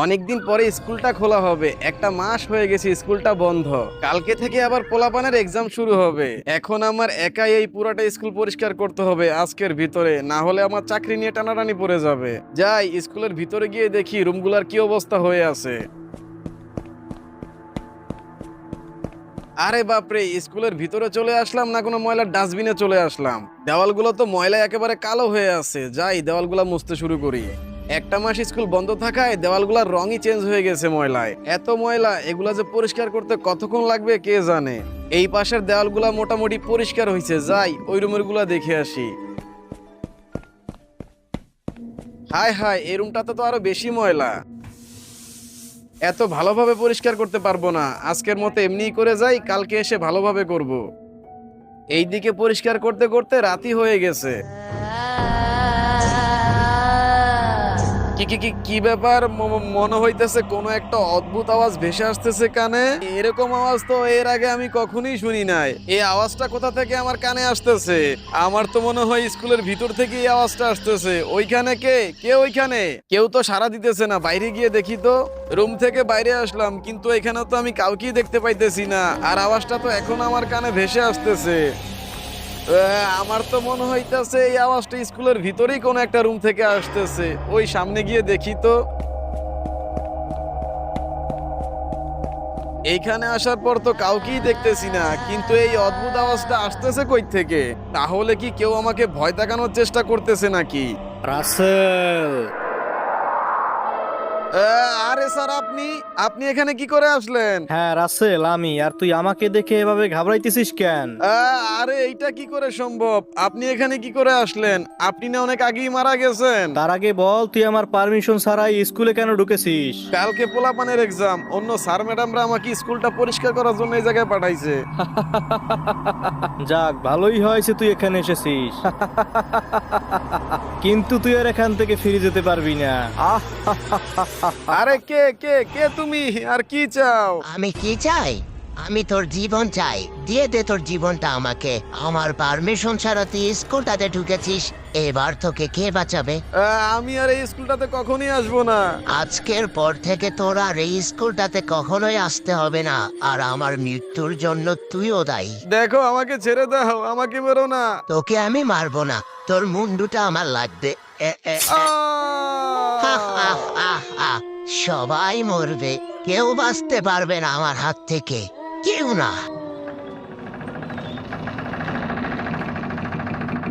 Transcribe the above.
অনেকদিন পরে স্কুলটা খোলা হবে, একটা মাস হয়ে গেছে স্কুলটা বন্ধ। কালকে থেকে আবার পোলাপানের এক্সাম শুরু হবে। এখন আমার একাই এই পুরাটা স্কুল পরিষ্কার করতে হবে আজকের ভিতরে, না হলে আমার চাকরি নিয়ে টানাটানি পড়ে যাবে। যাই স্কুলের ভিতরে গিয়ে দেখি রুমগুলার কি অবস্থা হয়ে আছে। আরে বাপরে, স্কুলের ভিতরে চলে আসলাম না কোনো ময়লার ডাস্টবিনে চলে আসলাম। দেওয়ালগুলো তো ময়লায় একেবারে কালো হয়ে আছে। যাই দেওয়ালগুলো মুছতে শুরু করি। একটা মাস স্কুল বন্ধ থাকায় দেওয়ালগুলোর রঙই চেঞ্জ হয়ে গেছে ময়লায়। এত ময়লা, এগুলা যে পরিষ্কার করতে কতক্ষণ লাগবে কে জানে। এই পাশের দেওয়ালগুলা মোটামুটি পরিষ্কার হয়েছে। যাই ওই রুমের গুলা দেখে আসি। হায় হায়, এই রুমটাতে তো আরো বেশি ময়লা। এত ভালোভাবে পরিষ্কার করতে পারবো না, আজকের মতো এমনিই করে যাই, কালকে এসে ভালোভাবে করব। এইদিকে পরিষ্কার করতে করতে রাতই হয়ে গেছে। কি কি কি কি ব্যাপার? মনে হইতেছে কোনো একটা অদ্ভুত আওয়াজ ভেসে আসতেছে কানে। এরকম আওয়াজ তো এর আগে আমি কখনোই শুনি নাই। এই আওয়াজটা কোথা থেকে আমার কানে আসতেছে? আমার তো মনে হয় স্কুলের ভিতর থেকে এই আওয়াজটা আসতেছে। ওইখানে কে ওইখানে? কেউ তো সাড়া দিতেছে না। বাইরে গিয়ে দেখি তো। রুম থেকে বাইরে আসলাম, কিন্তু এখানে তো আমি কাউকেই দেখতে পাইতেছি না। আর আওয়াজটা তো এখন আমার কানে ভেসে আসতেছে। আমার তো মনে হইতাছে এই আওয়াজটা স্কুলের ভিতরেই কোন একটা রুম থেকে আসতেছে। ওই সামনে গিয়ে দেখি তো। এইখানে আসার পর তো কাউকেই দেখতেছি না, কিন্তু এই অদ্ভুত আওয়াজটা আসতেছে কই থেকে? তাহলে কি কেউ আমাকে ভয় দেখানোর চেষ্টা করতেছে নাকি? রাসেল, আরে স্যার, আপনি আপনি এখানে কি করে আসলেন? হ্যাঁ রাসেল আমি। আর তুই আমাকে দেখে এভাবে ঘাবড়াইতেছিস কেন? আরে এইটা কি করে সম্ভব? আপনি এখানে কি করে আসলেন? আপনি না অনেক আগেই মারা গেছেন। তার আগে বল, তুই আমার পারমিশন ছাড়াই স্কুলে কেন ঢুকেছিস? কালকে পোলাপানের এক্সাম, অন্য স্যার ম্যাডামরা আমাকে স্কুলটা পরিষ্কার করার জন্য এই জায়গায় পাঠাইছে। যাক, ভালোই হয়েছে তুই এখানে এসেছিস। কিন্তু তুই আর এখান থেকে ফিরে যেতে পারবি না। আরে কে কে কে তুমি? আর কি চাও? আমি কি চাই? আমি তোর জীবন চাই। দিয়ে দে তোর জীবনটা আমাকে। আমার পারমিশন ছাড়া তুই স্কুলটাতে ঢুকেছিস। এবার তোকে কে বাঁচাবে? আমি আর এই স্কুলটাতে কখনই আসবো না। আজকের পর থেকে তোর আর এই স্কুলটাতে কখনোই আসতে হবে না। আর আমার মৃত্যুর জন্য তুইও দায়ী। দেখো, আমাকে ছেড়ে দাও, আমাকে বেরো না। তোকে আমি মারবো না, তোর মুন্ডুটা আমার লাগবে। এ, এ, এ। আহ, আহ, আহ, আহ। সবাই মরবে, কেউ বাঁচতে পারবে না আমার হাত থেকে, কেউ না।